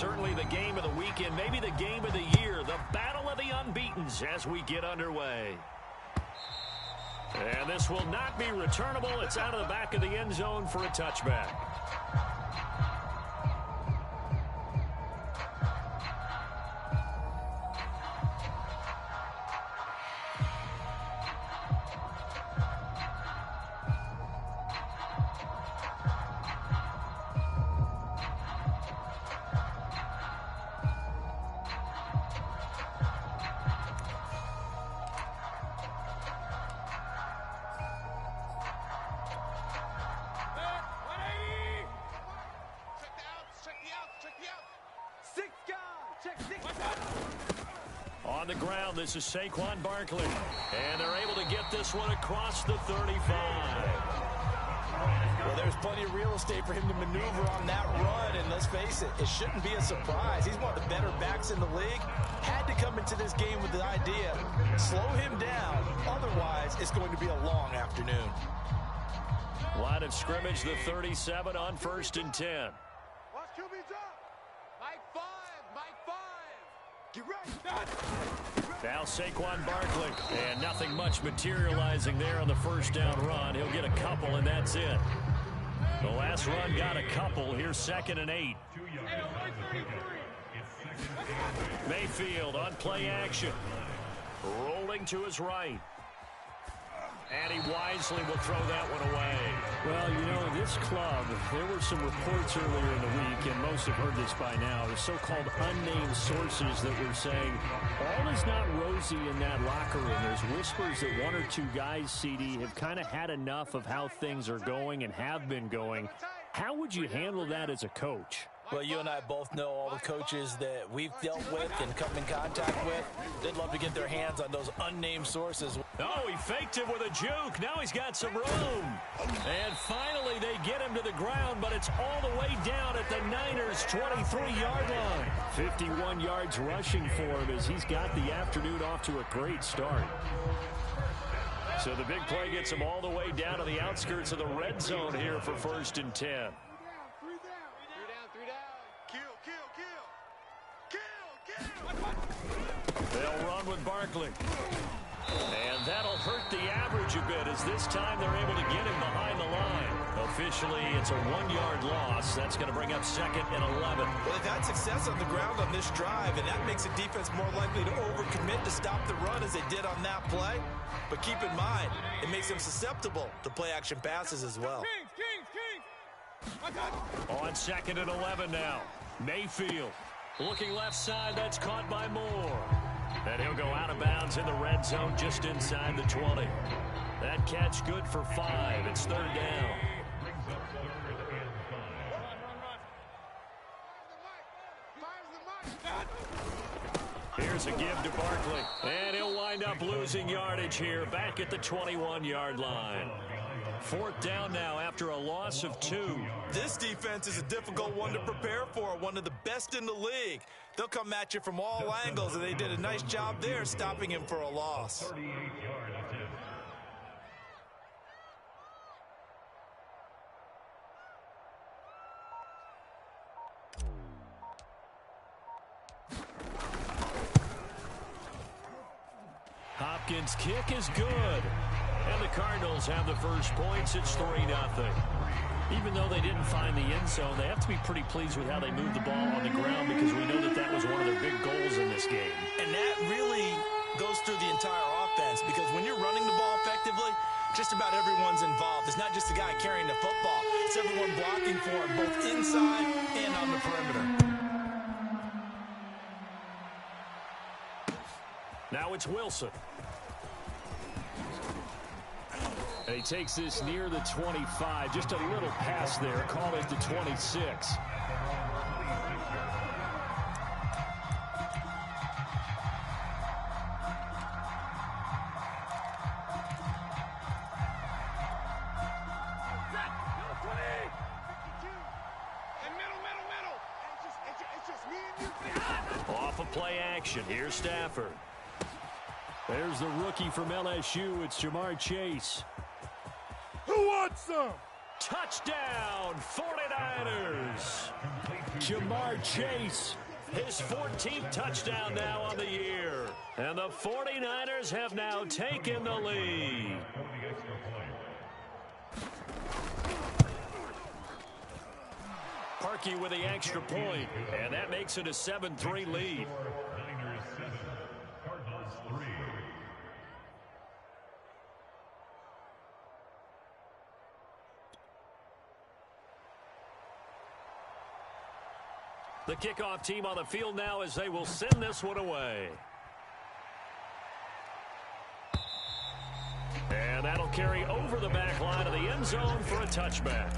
certainly the game of the weekend, maybe the game of the year, the battle of the unbeatens as we get underway. And this will not be returnable. It's out of the back of the end zone for a touchback. On the ground, this is Saquon Barkley. And they're able to get this one across the 35. Well, there's plenty of real estate for him to maneuver on that run. And let's face it, it shouldn't be a surprise. He's one of the better backs in the league. Had to come into this game with the idea, slow him down. Otherwise, it's going to be a long afternoon. Line of scrimmage, the 37 on 1st and 10. Watch QB's up. Mike 5. Get ready. Now Saquon Barkley. And nothing much materializing there on the first down run. He'll get a couple, and that's it. The last run got a couple. Here's 2nd and 8. Mayfield on play action. Rolling to his right. And he wisely will throw that one away. Well, you know, this club, there were some reports earlier in the week, and most have heard this by now, the so-called unnamed sources that were saying all is not rosy in that locker room. There's whispers that one or two guys, CD, have kind of had enough of how things are going and have been going. How would you handle that as a coach? Well, you and I both know all the coaches that we've dealt with and come in contact with. They'd love to get their hands on those unnamed sources. Oh, he faked him with a juke. Now he's got some room. And finally they get him to the ground, but it's all the way down at the Niners' 23-yard line. 51 yards rushing for him as he's got the afternoon off to a great start. So the big play gets him all the way down to the outskirts of the red zone here for 1st and 10. They'll run with Barkley. And that'll hurt the average a bit as this time they're able to get him behind the line. Officially, it's a 1-yard loss. That's going to bring up 2nd and 11. Well, they've had success on the ground on this drive, and that makes a defense more likely to overcommit to stop the run as they did on that play. But keep in mind, it makes them susceptible to play-action passes as well. On 2nd and 11 now. Mayfield. Looking left side, that's caught by Moore. And he'll go out of bounds in the red zone just inside the 20. That catch good for 5. It's 3rd down. Here's a give to Barkley. And he'll wind up losing yardage here back at the 21-yard line. 4th down now after a loss of 2. This defense is a difficult one to prepare for, one of the best in the league. They'll come at you from all angles, and they did a nice job there stopping him for a loss. Hopkins' kick is good. And the Cardinals have the first points. It's 3-0. Even though they didn't find the end zone, they have to be pretty pleased with how they moved the ball on the ground because we know that that was one of their big goals in this game. And that really goes through the entire offense because when you're running the ball effectively, just about everyone's involved. It's not just the guy carrying the football. It's everyone blocking for him, both inside and on the perimeter. Now it's Wilson. And he takes this near the 25. Just a little pass there. Call it the 26. Off of play action. Here's Stafford. There's the rookie from LSU. It's Jamar Chase. Who wants some? Touchdown, 49ers. Jamar Chase, his 14th touchdown now on the year. And the 49ers have now taken the lead. Parkey with the extra point, and that makes it a 7-3 lead. The kickoff team on the field now as they will send this one away. And that'll carry over the back line of the end zone for a touchback.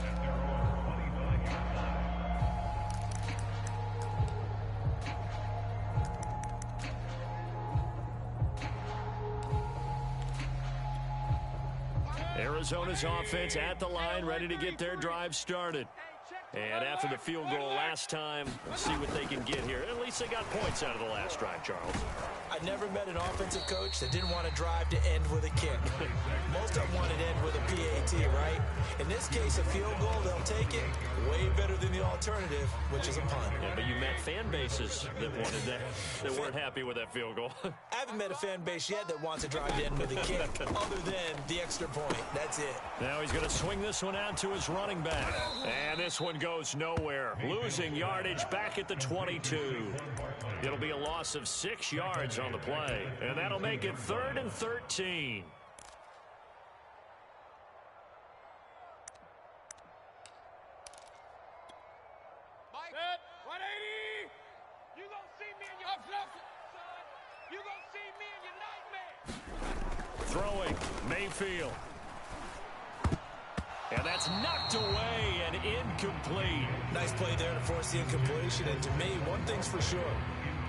Arizona's offense at the line, ready to get their drive started. And after the field goal last time, we'll see what they can get here. At least they got points out of the last drive, Charles. I never met an offensive coach that didn't want to drive to end with a kick. Most of them wanted to end with a PAT, right? In this case, a field goal, they'll take it. Way better than the alternative, which is a punt. Yeah, but you met fan bases that wanted that, that weren't happy with that field goal. I haven't met a fan base yet that wants to drive to end with a kick, other than the extra point. That's it. Now he's going to swing this one out to his running back. And this one goes nowhere. Losing yardage back at the 22. It'll be a loss of 6 yards on the play. And that'll make it 3rd and 13. Mike, 180. You gonna see me in your son. You gonna see me in your nightmare. Throwing, Mayfield. And that's knocked away and incomplete. Nice play there to force the incompletion. And to me, one thing's for sure.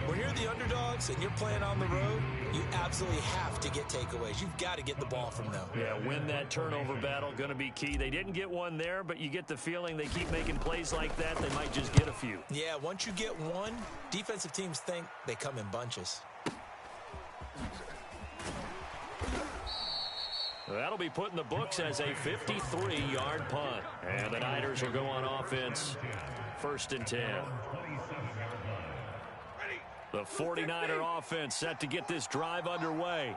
When you're the underdogs and you're playing on the road, you absolutely have to get takeaways. You've got to get the ball from them. Yeah, win that turnover battle, going to be key. They didn't get one there, but you get the feeling they keep making plays like that, they might just get a few. Yeah, once you get one, defensive teams think they come in bunches. That'll be put in the books as a 53-yard punt. And the Niners will go on offense, 1st and 10. The 49er offense set to get this drive underway.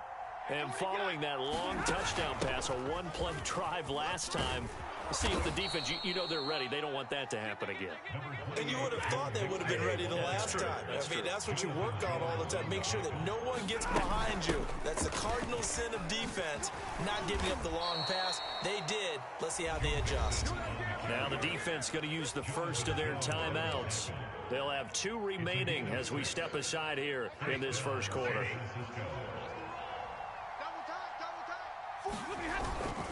And following that long touchdown pass, a one-play drive last time, see if the defense, you know they're ready. They don't want that to happen again. And you would have thought they would have been ready the last time. I mean, that's what you work on all the time. Make sure that no one gets behind you. That's the cardinal sin of defense, not giving up the long pass. They did. Let's see how they adjust. Now the defense going to use the first of their timeouts. They'll have 2 remaining as we step aside here in this first quarter.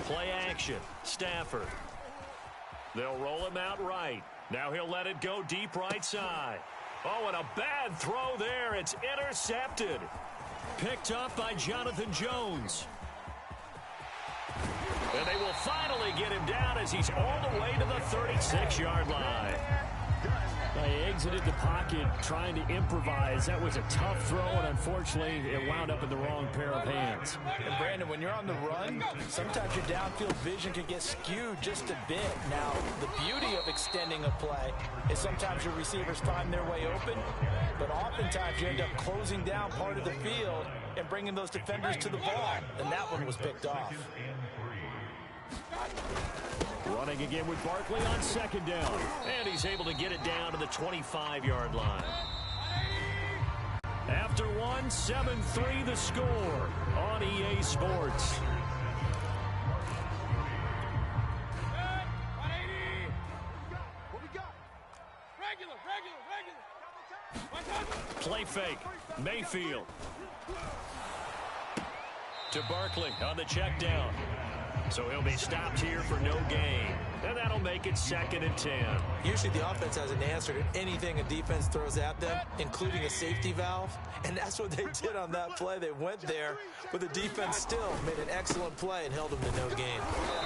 Play action. Stafford. They'll roll him out right. Now he'll let it go deep right side. Oh, and a bad throw there. It's intercepted. Picked up by Jonathan Jones. And they will finally get him down as he's all the way to the 36-yard line. They exited the pocket trying to improvise. That was a tough throw, and unfortunately, it wound up in the wrong pair of hands. And Brandon, when you're on the run, sometimes your downfield vision can get skewed just a bit. Now, the beauty of extending a play is sometimes your receivers find their way open, but oftentimes you end up closing down part of the field and bringing those defenders to the ball, and that one was picked off. Running again with Barkley on 2nd down. And he's able to get it down to the 25-yard line. After one, 7-3 the score on EA Sports. What we got? Regular. Play fake. Mayfield. To Barkley on the check down. So he'll be stopped here for no gain. And that'll make it 2nd and 10. Usually the offense has an answer to anything a defense throws at them, including a safety valve. And that's what they did on that play. They went there, but the defense still made an excellent play and held them to no gain.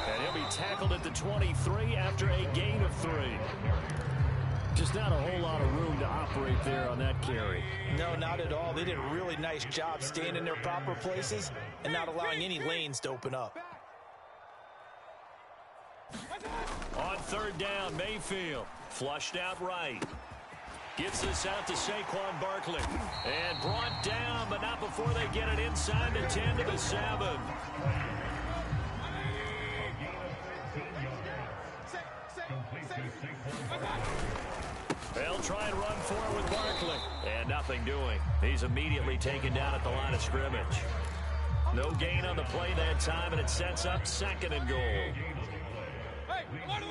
And he'll be tackled at the 23 after a gain of 3. Just not a whole lot of room to operate there on that carry. No, not at all. They did a really nice job staying in their proper places and not allowing any lanes to open up. On third down, Mayfield flushed out right. Gets this out to Saquon Barkley. And brought down, but not before they get it inside the 10 to the 7. They'll try and run for it with Barkley. And nothing doing. He's immediately taken down at the line of scrimmage. No gain on the play that time, and it sets up 2nd and goal. Hey, come on,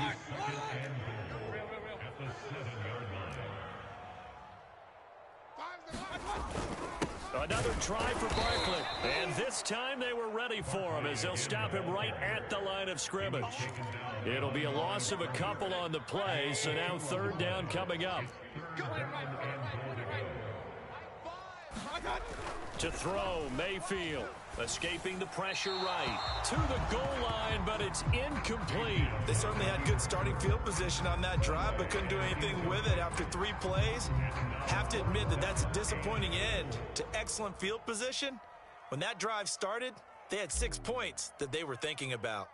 Another try for Barkley. And this time they were ready for him as they'll stop him right at the line of scrimmage. It'll be a loss of a couple on the play, so now 3rd down coming up. To throw, Mayfield. Escaping the pressure right. To the goal line, but it's incomplete. They certainly had good starting field position on that drive, but couldn't do anything with it after 3 plays. Have to admit that that's a disappointing end to excellent field position. When that drive started, they had 6 points that they were thinking about.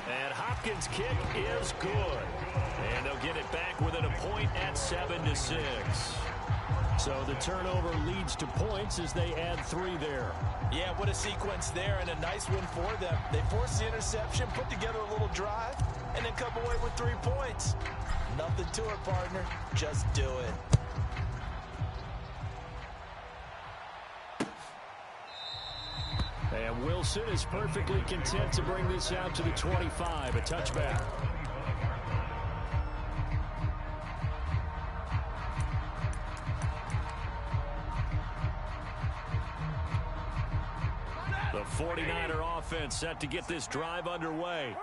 And Hopkins' kick is good. And they'll get it back within a point at 7-6. So the turnover leads to points as they add 3 there. Yeah, what a sequence there, and a nice one for them. They forced the interception, put together a little drive, and then come away with 3 points. Nothing to it, partner. Just do it. And Wilson is perfectly content to bring this out to the 25, a touchback. The 49er offense set to get this drive underway.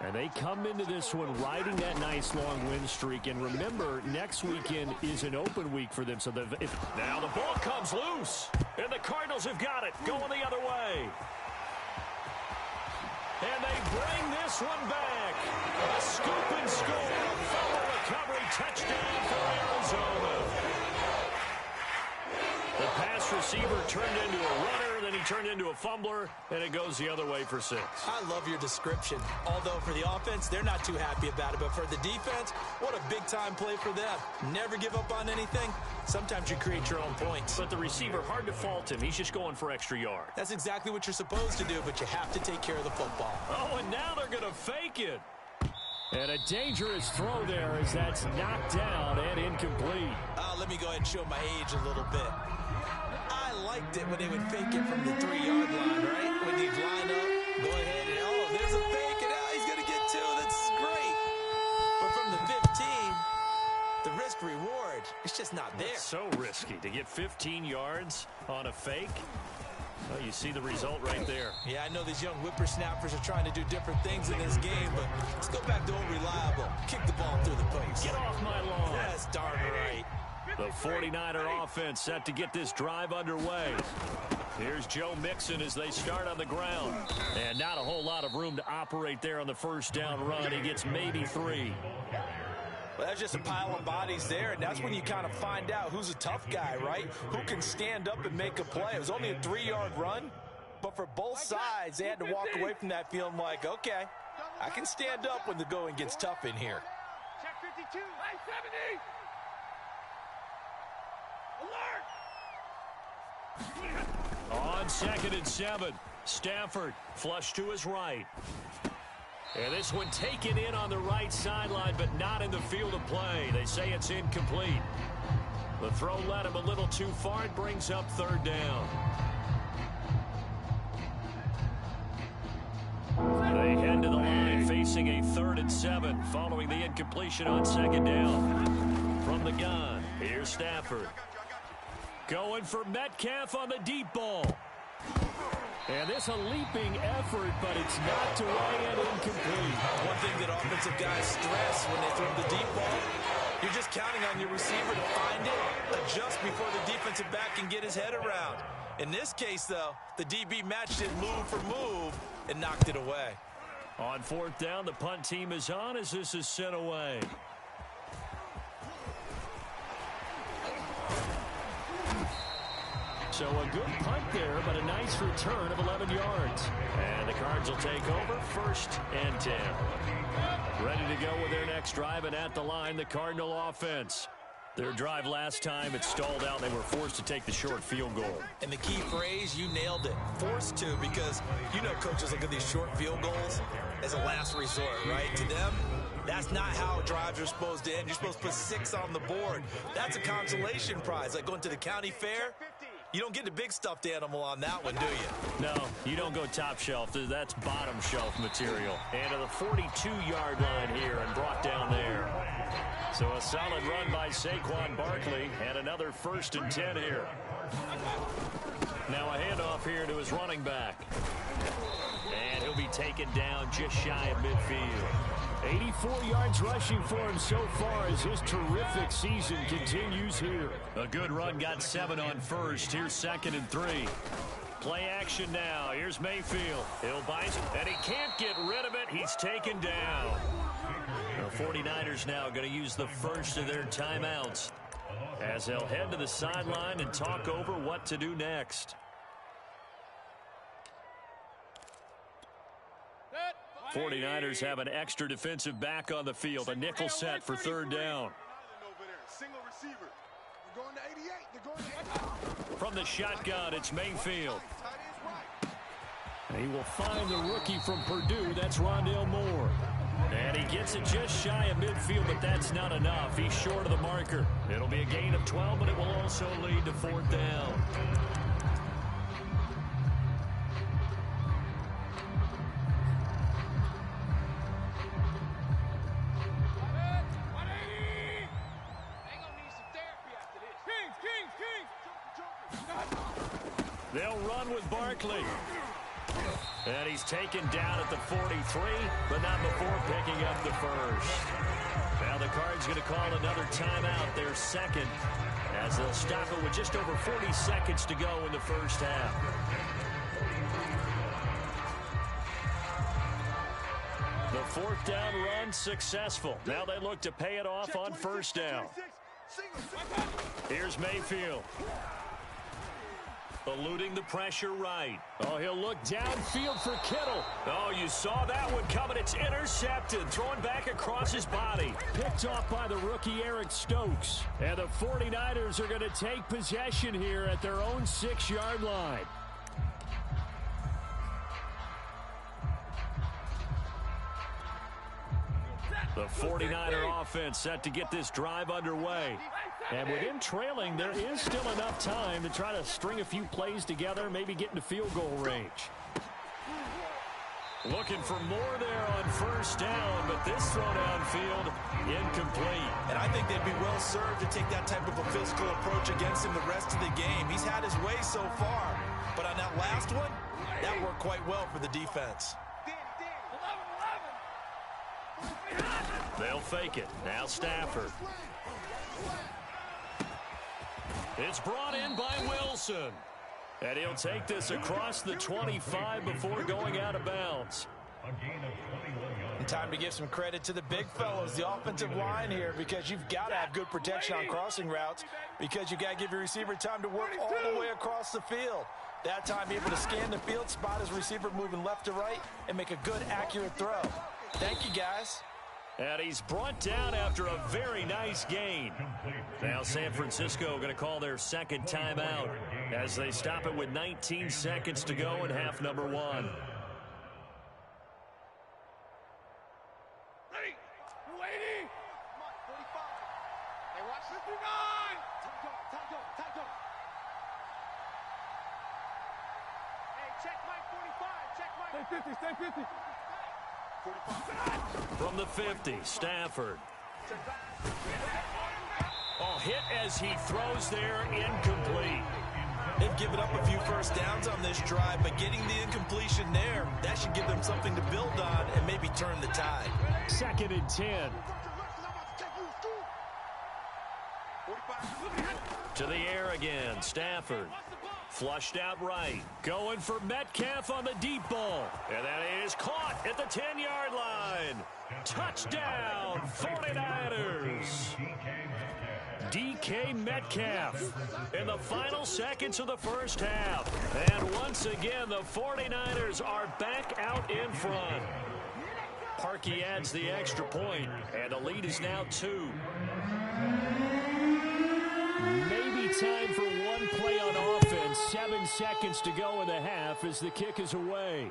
And they come into this one riding that nice long win streak. And remember, next weekend is an open week for them. So now the ball comes loose. And the Cardinals have got it going the other way. And they bring this one back. A scoop and score. Fumble recovery touchdown for Arizona. The pass receiver turned into a runner, then he turned into a fumbler, and it goes the other way for 6. I love your description. Although for the offense, they're not too happy about it. But for the defense, what a big-time play for them. Never give up on anything. Sometimes you create your own points. But the receiver, hard to fault him. He's just going for extra yards. That's exactly what you're supposed to do, but you have to take care of the football. Oh, and now they're going to fake it. And a dangerous throw there as that's knocked down and incomplete. Let me go ahead and show my age a little bit. I liked it when they would fake it from the 3-yard line, right? When they'd line up, go ahead and, oh, there's a fake, and he's going to get 2. That's great. But from the 15, the risk-reward, it's just not there. It's so risky to get 15 yards on a fake. Well, you see the result right there. Yeah, I know these young whippersnappers are trying to do different things in this game, but let's go back to old reliable. Kick the ball through the post. Get off my lawn. That's darn right. The 49er offense set to get this drive underway. Here's Joe Mixon as they start on the ground. And not a whole lot of room to operate there on the 1st down run. He gets maybe 3. Well, that's just a pile of bodies there, and that's when you kind of find out who's a tough guy, right? Who can stand up and make a play. It was only a 3-yard run, but for both sides, they had to walk away from that feeling like, okay, I can stand up when the going gets tough in here. Check 52. Hey, 70. Alert! On 2nd and 7, Stafford flush to his right. And this one taken in on the right sideline, but not in the field of play. They say it's incomplete. The throw led him a little too far. It brings up 3rd down. They head to the line facing a 3rd and 7 following the incompletion on 2nd down. From the gun, here's Stafford. Going for Metcalf on the deep ball. And this a leaping effort, but it's knocked away and incomplete. One thing that offensive guys stress when they throw the deep ball, you're just counting on your receiver to find it, adjust before the defensive back can get his head around. In this case, though, the DB matched it move for move and knocked it away. On 4th down, the punt team is on as this is sent away. So a good punt there, but a nice return of 11 yards. And the Cards will take over 1st and 10. Ready to go with their next drive, and at the line, the Cardinal offense. Their drive last time, it stalled out. They were forced to take the short field goal. And the key phrase, you nailed it, forced to, because you know coaches look at these short field goals as a last resort, right? To them, that's not how drives are supposed to end. You're supposed to put 6 on the board. That's a consolation prize. Like going to the county fair, you don't get the big stuffed animal on that one, do you? No, you don't go top shelf. That's bottom shelf material. And to the 42-yard line here and brought down there. So a solid run by Saquon Barkley and another 1st and 10 here. Now a handoff here to his running back. And he'll be taken down just shy of midfield. 84 yards rushing for him so far as his terrific season continues here. A good run, got 7 on 1st. Here's 2nd and 3. Play action now. Here's Mayfield. He'll bite, and he can't get rid of it. He's taken down. The 49ers now going to use the first of their timeouts as they'll head to the sideline and talk over what to do next. 49ers have an extra defensive back on the field. A nickel set for 3rd down. From the shotgun, it's Mayfield. He will find the rookie from Purdue. That's Rondale Moore. And he gets it just shy of midfield, but that's not enough. He's short of the marker. It'll be a gain of 12, but it will also lead to 4th down. They'll run with Barkley. And he's taken down at the 43, but not before picking up the first. Now the Cards going to call another timeout, their 2nd, as they'll stop it with just over 40 seconds to go in the first half. The 4th down run successful. Now they look to pay it off on 1st down. Here's Mayfield. Eluding the pressure right. Oh, he'll look downfield for Kittle. Oh, you saw that one coming. It's intercepted. Throwing back across his body. Picked off by the rookie Eric Stokes. And the 49ers are going to take possession here at their own 6-yard line. The 49er offense set to get this drive underway. And with him trailing, there is still enough time to try to string a few plays together, maybe get into field goal range. Looking for more there on 1st down, but this throw downfield incomplete. And I think they'd be well served to take that type of a physical approach against him the rest of the game. He's had his way so far, but on that last one, that worked quite well for the defense. They'll fake it. Now Stafford. It's brought in by Wilson. And he'll take this across the 25 before going out of bounds. And time to give some credit to the big fellows, the offensive line here, because you've got to have good protection on crossing routes, because you've got to give your receiver time to work all the way across the field. That time able to scan the field, spot his receiver moving left to right, and make a good, accurate throw. Thank you, guys. And he's brought down after a very nice gain. Now San Francisco going to call their 2nd timeout as they stop it with 19 seconds to go in half number 1. Ready? 280. Come on, 45. Hey, watch 59. Time go. Hey, check Mike 45. Check Mike. Stay 50. 45. From the 50, Stafford. Oh, hit as he throws there, incomplete. They've given up a few first downs on this drive, but getting the incompletion there, that should give them something to build on and maybe turn the tide. 2nd and 10. To the air again, Stafford. Flushed out right. Going for Metcalf on the deep ball. And that is caught at the 10-yard line. Touchdown, 49ers. DK Metcalf in the final seconds of the first half. And once again, the 49ers are back out in front. Parkey adds the extra point, and the lead is now 2. Maybe time for one play on offense. 7 seconds to go in the half as the kick is away.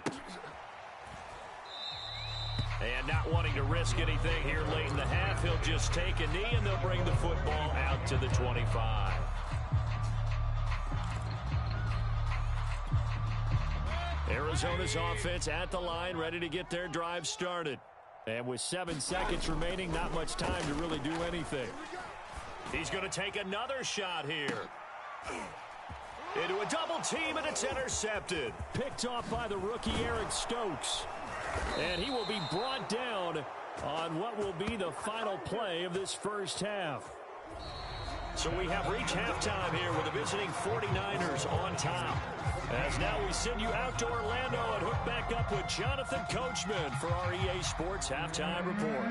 And not wanting to risk anything here late in the half, he'll just take a knee, and they'll bring the football out to the 25. Arizona's offense at the line, ready to get their drive started. And with 7 seconds remaining, not much time to really do anything. He's going to take another shot here. Into a double team, and it's intercepted. Picked off by the rookie Eric Stokes. And he will be brought down on what will be the final play of this first half. So we have reached halftime here with the visiting 49ers on top. As now we send you out to Orlando and hook back up with Jonathan Coachman for our EA Sports Halftime Report.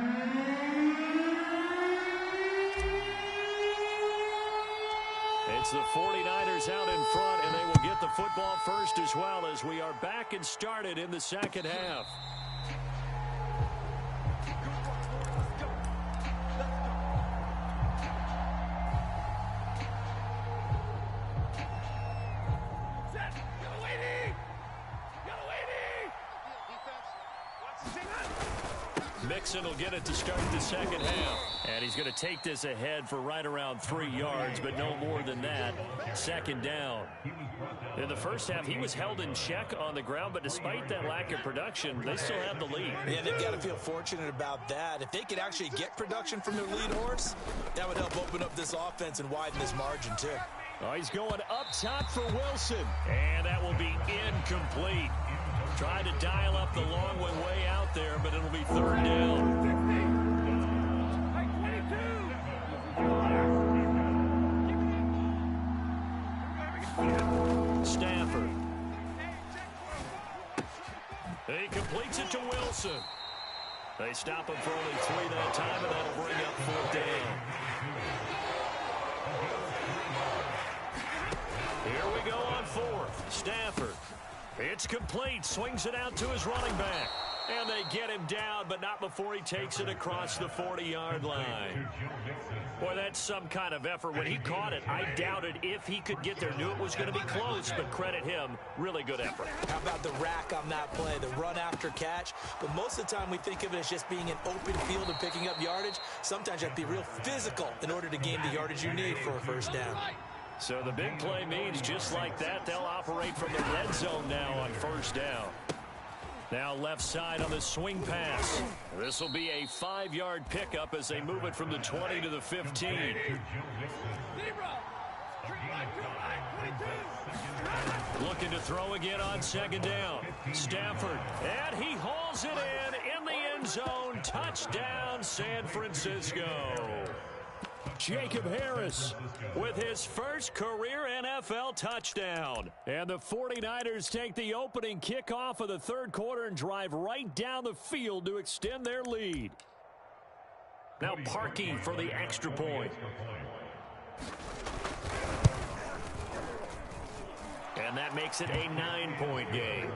It's the 49ers out in front, and they will get the football first as well as we are back and started in the second half. Mixon will get it to start the second half. And he's going to take this ahead for right around 3 yards, but no more than that. Second down. In the first half, he was held in check on the ground, but despite that lack of production, they still have the lead. Yeah, they've got to feel fortunate about that. If they could actually get production from their lead horse, that would help open up this offense and widen this margin, too. Oh, he's going up top for Wilson. And that will be incomplete. Tried to dial up the long one way out there, but it'll be third down. Stafford. He completes it to Wilson. They stop him for only 3 that time, and that'll bring up fourth down. Here we go on fourth. Stafford. It's complete. Swings it out to his running back. And they get him down, but not before he takes it across the 40-yard line. Boy, that's some kind of effort. When he caught it, I doubted if he could get there. Knew it was going to be close, but credit him. Really good effort. How about the rack on that play, the run after catch? But most of the time we think of it as just being an open field and picking up yardage. Sometimes you have to be real physical in order to gain the yardage you need for a first down. So the big play means just like that, they'll operate from the red zone now on first down. Now left side on the swing pass. This will be a 5-yard pickup as they move it from the 20 to the 15. Looking to throw again on second down. Stafford, and he hauls it in the end zone. Touchdown, San Francisco. Jacob Harris with his first career NFL touchdown. And the 49ers take the opening kickoff of the third quarter and drive right down the field to extend their lead. Now Parkey for the extra point. And that makes it a 9-point game.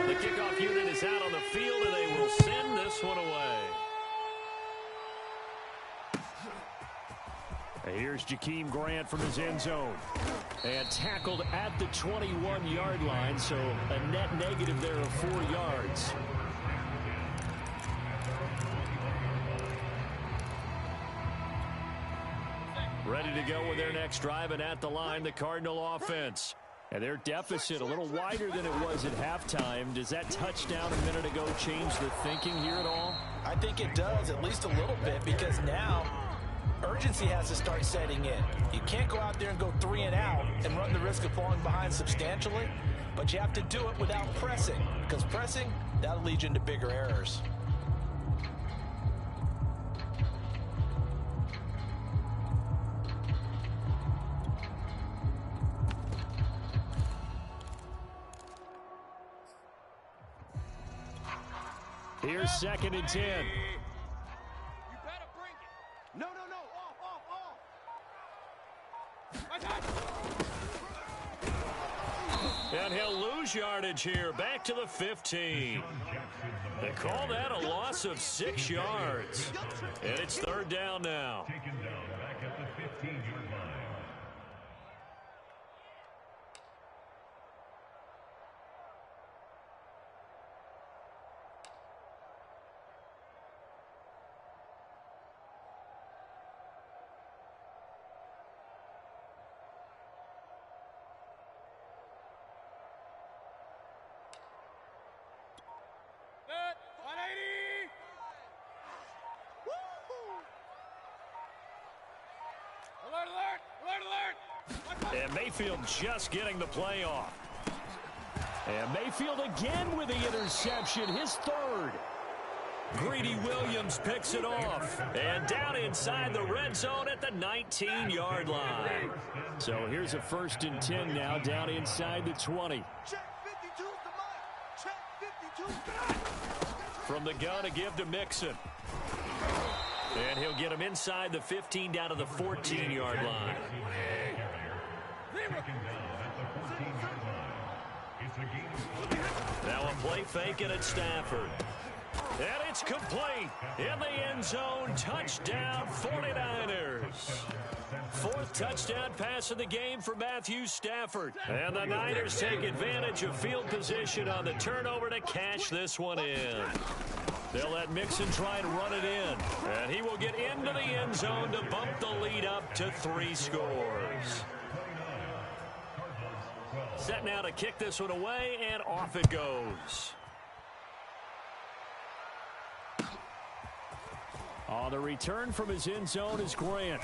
The kickoff unit is out on the field, and they will send this one away. Here's Jakeem Grant from his end zone. And tackled at the 21-yard line, so a net negative there of 4 yards. Ready to go with their next drive, and at the line, the Cardinal offense. And their deficit a little wider than it was at halftime. Does that touchdown a minute ago change the thinking here at all? I think it does, at least a little bit, because now urgency has to start setting in. You can't go out there and go 3 and out and run the risk of falling behind substantially, but you have to do it without pressing, because pressing, that'll lead you into bigger errors. Here's 2nd and 10. You better bring it. No. Off. And he'll lose yardage here. Back to the 15. They call that a loss of 6 yards. And it's 3rd down now. Taken down back at the 15-yard line. Set. 180. Alert. And Mayfield just getting the play off. And Mayfield again with the interception, his 3rd. Greedy Williams picks it off. And down inside the red zone at the 19-yard line. So here's a 1st and 10 now, down inside the 20. Check 52's the mic. Check 52's From the gun, a give to Mixon. And he'll get him inside the 15 down to the 14-yard line. Now a play fake and it's Stafford. And it's complete. In the end zone, touchdown 49ers. 4th touchdown pass of the game for Matthew Stafford. And the Niners take advantage of field position on the turnover to cash this one in. They'll let Mixon try and run it in. And he will get into the end zone to bump the lead up to 3 scores. Set now to kick this one away, and off it goes. On the return from his end zone is Grant.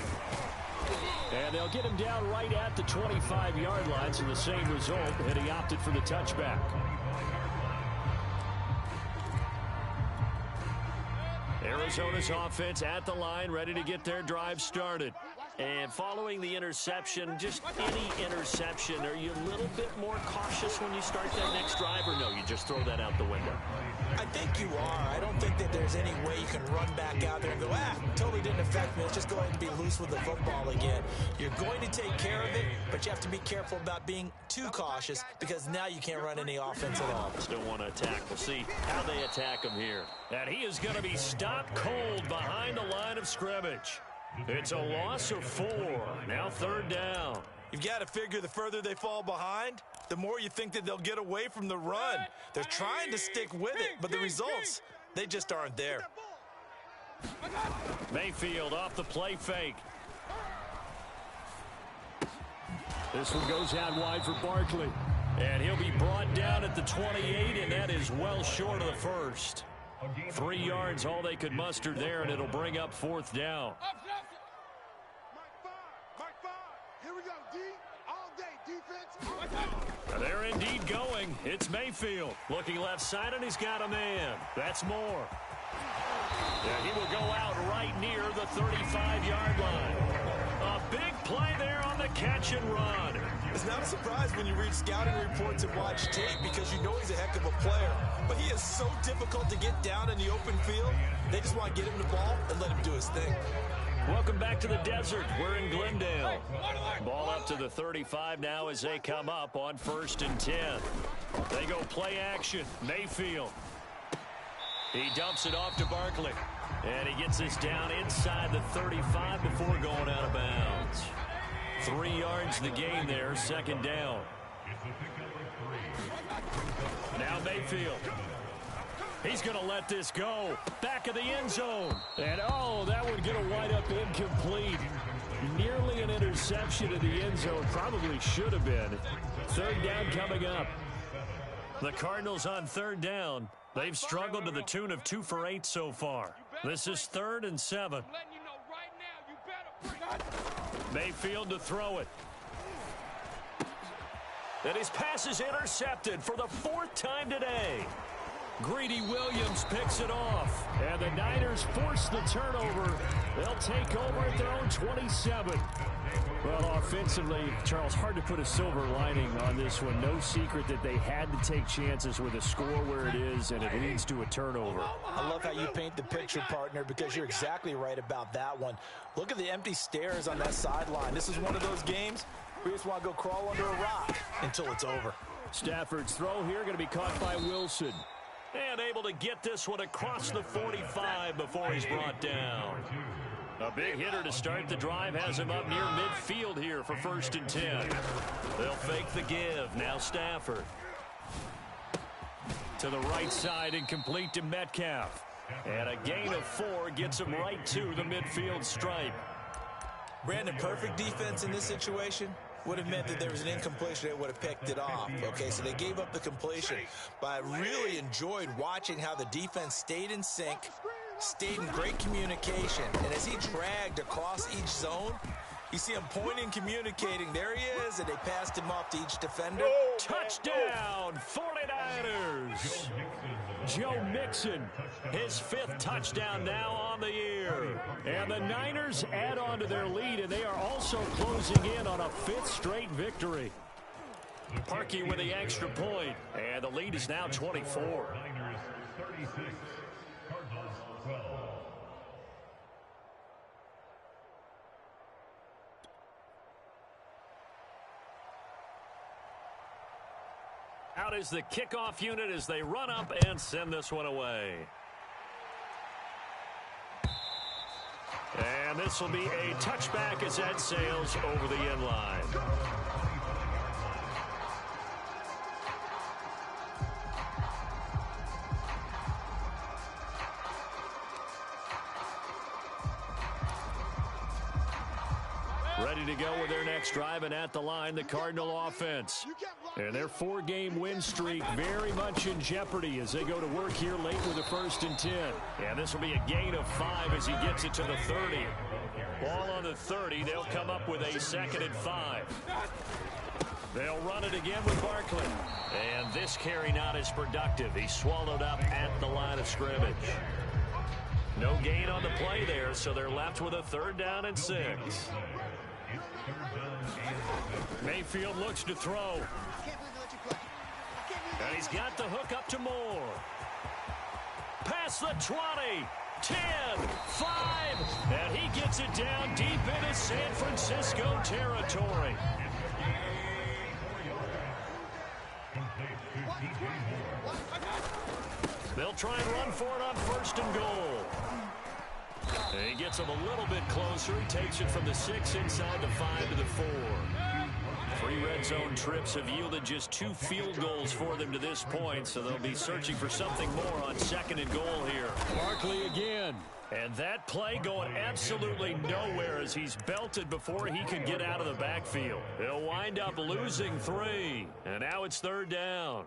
And they'll get him down right at the 25-yard line, so the same result, and he opted for the touchback. Arizona's offense at the line, ready to get their drive started. And following the interception, just any interception, are you a little bit more cautious when you start that next drive, or no, you just throw that out the window? I think you are. I don't think that there's any way you can run back out there and go, totally didn't affect me. Let's just go ahead and be loose with the football again. You're going to take care of it, but you have to be careful about being too cautious because now you can't run any offense at all. Still want to attack. We'll see how they attack him here. And he is going to be stopped cold behind the line of scrimmage. It's a loss of 4. Now 3rd down. You've got to figure the further they fall behind, the more you think that they'll get away from the run. They're trying to stick with it, but the results, they just aren't there. Mayfield off the play fake. This one goes out wide for Barkley. And he'll be brought down at the 28, and that is well short of the 1st. 3 yards, all they could muster there, and it'll bring up 4th down. Here we go, D. All day, defense. They're indeed going. It's Mayfield. Looking left side, and he's got a man. That's Moore. Yeah, he will go out right near the 35-yard line. A big play there on the catch and run. It's not a surprise when you read scouting reports and watch tape because you know he's a heck of a player. But he is so difficult to get down in the open field. They just want to get him the ball and let him do his thing. Welcome back to the desert. We're in Glendale. Ball up to the 35 now as they come up on 1st and 10. They go play action. Mayfield. He dumps it off to Barkley. And he gets this down inside the 35 before going out of bounds. 3 yards the gain there, 2nd down. Now Mayfield. He's going to let this go. Back of the end zone. And, that would get a wide up incomplete. Nearly an interception in the end zone. Probably should have been. 3rd down coming up. The Cardinals on 3rd down. They've struggled to the tune of 2 for 8 so far. This is 3rd and 7. Mayfield to throw it. And his pass is intercepted for the 4th time today. Greedy Williams picks it off. And the Niners force the turnover. They'll take over at their own 27. Well, offensively, Charles, hard to put a silver lining on this one. No secret that they had to take chances with a score where it is, and it leads to a turnover. I love how you paint the picture, partner, because you're exactly right about that one. Look at the empty stares on that sideline. This is one of those games where you just want to go crawl under a rock until it's over. Stafford's throw here going to be caught by Wilson. And able to get this one across the 45 before he's brought down. A big hitter to start the drive has him up near midfield here for 1st and 10. They'll fake the give. Now Stafford. To the right side and complete to Metcalf. And a gain of 4 gets him right to the midfield stripe. Brandon, perfect defense in this situation would have meant that there was an incompletion that would have picked it off. Okay, so they gave up the completion. But I really enjoyed watching how the defense stayed in sync, stayed in great communication. And as he dragged across each zone, you see him pointing, communicating. There he is, and they passed him off to each defender. Touchdown, 49ers. Joe Mixon, his 5th touchdown now on the year. And the Niners add on to their lead, and they are also closing in on a 5th straight victory. Parkey with the extra point, and the lead is now 24. Niners 36, Cardinals 12. Out is the kickoff unit as they run up and send this one away. And this will be a touchback as that sails over the end line. Ready to go with their next drive, and at the line, the Cardinal offense. And their 4-game win streak very much in jeopardy as they go to work here late with a 1st and 10. And this will be a gain of 5 as he gets it to the 30. Ball on the 30. They'll come up with a 2nd and 5. They'll run it again with Barkley. And this carry not as productive. He's swallowed up at the line of scrimmage. No gain on the play there, so they're left with a 3rd down and 6. Mayfield looks to throw. And he's got the hook up to Moore. Past the 20, 10, 5, and he gets it down deep into San Francisco territory. They'll try and run for it on 1st and goal. And he gets him a little bit closer. He takes it from the 6 inside the 5 to the 4. 3 red zone trips have yielded just 2 field goals for them to this point, so they'll be searching for something more on 2nd and goal here. Barkley again. And that play going absolutely nowhere as he's belted before he can get out of the backfield. They'll wind up losing 3, and now it's 3rd down.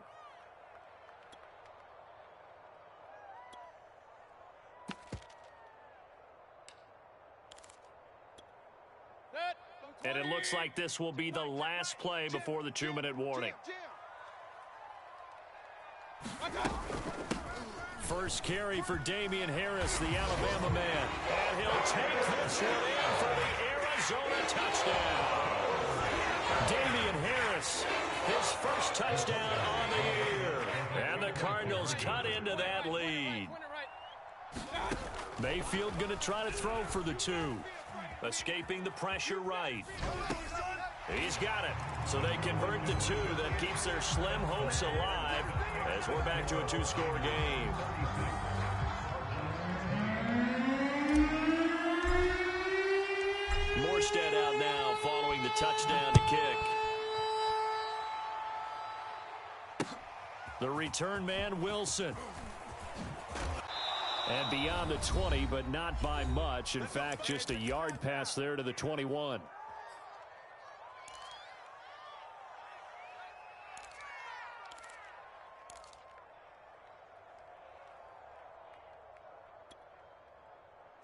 And it looks like this will be the last play before the 2-minute warning. First carry for Damian Harris, the Alabama man. And he'll take this one in for the Arizona touchdown. Damian Harris, his first touchdown on the year. And the Cardinals cut into that lead. Mayfield going to try to throw for the 2. Escaping the pressure right. He's got it. So they convert the 2. That keeps their slim hopes alive as we're back to a 2-score game. Morstead out now following the touchdown to kick. The return man, Wilson. And beyond the 20, but not by much. In fact, just a yard pass there to the 21.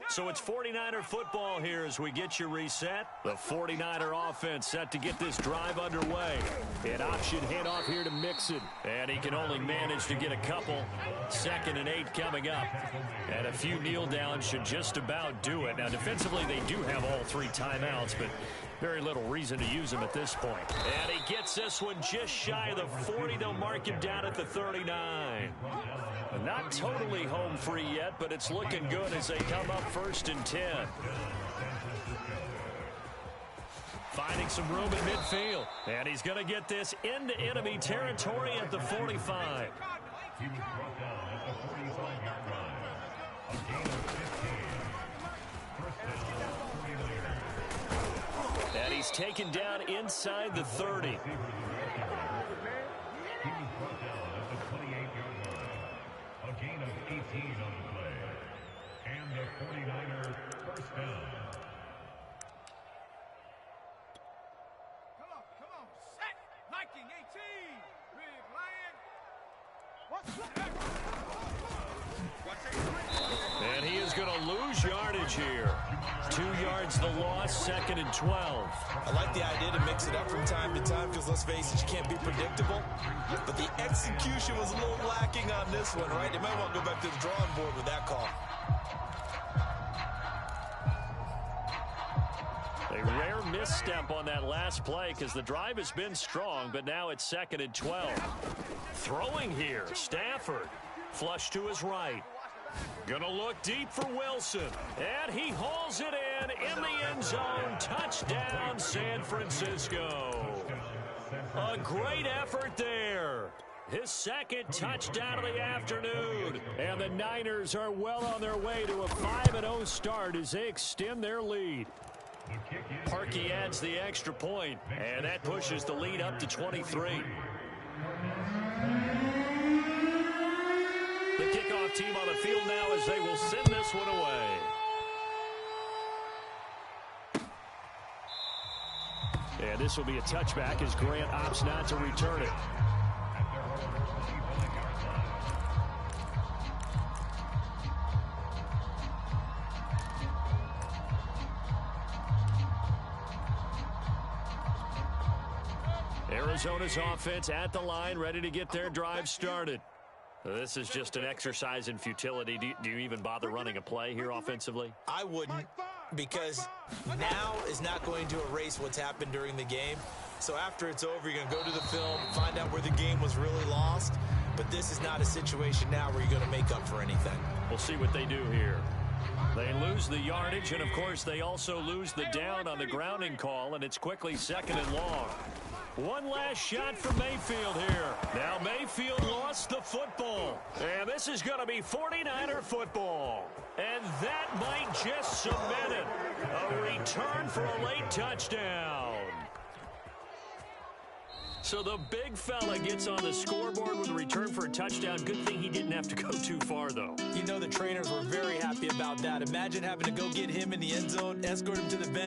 So it's 49er football here as we get you reset. The 49er offense set to get this drive underway. An option handoff here to Mixon. And he can only manage to get a couple. 2nd and 8 coming up. And a few kneel downs should just about do it. Now, defensively, they do have all 3 timeouts, but very little reason to use them at this point. And he gets this one just shy of the 40. They'll mark him down at the 39. Not totally home free yet, but it's looking good as they come up 1st and 10. Finding some room in midfield. And he's going to get this into enemy territory at the 45. He was brought down at the 45-yard line. A gain of 15. First down, 49ers. And he's taken down inside the 30. He was brought down at the 28-yard line. A gain of 18 on the play. And the 49ers first down. Come on, set. Liking 18. Big lion. And he is going to lose yardage here. 2 yards the loss, 2nd and 12. I like the idea to mix it up from time to time because, let's face it, you can't be predictable. But the execution was a little lacking on this one, right? They might want to go back to the drawing board with that call. A rare misstep on that last play because the drive has been strong, but now it's 2nd and 12. Throwing here, Stafford. Flush to his right. Gonna look deep for Wilson. And he hauls it in the end zone. Touchdown, San Francisco. A great effort there. His 2nd touchdown of the afternoon. And the Niners are well on their way to a 5-0 start as they extend their lead. Parkey adds the extra point, and that pushes the lead up to 23. The kickoff team on the field now as they will send this one away. And this will be a touchback as Grant opts not to return it. Arizona's offense at the line, ready to get their drive started. This is just an exercise in futility. Do you even bother running a play here offensively? I wouldn't, because now is not going to erase what's happened during the game. So after it's over, you're going to go to the film, find out where the game was really lost. But this is not a situation now where you're going to make up for anything. We'll see what they do here. They lose the yardage, and of course they also lose the down on the grounding call, and it's quickly 2nd and long. One last shot for Mayfield here. Now Mayfield lost the football. And this is going to be 49er football. And that might just cement it. A return for a late touchdown. So the big fella gets on the scoreboard with a return for a touchdown. Good thing he didn't have to go too far, though. You know the trainers were very happy about that. Imagine having to go get him in the end zone, escort him to the bench.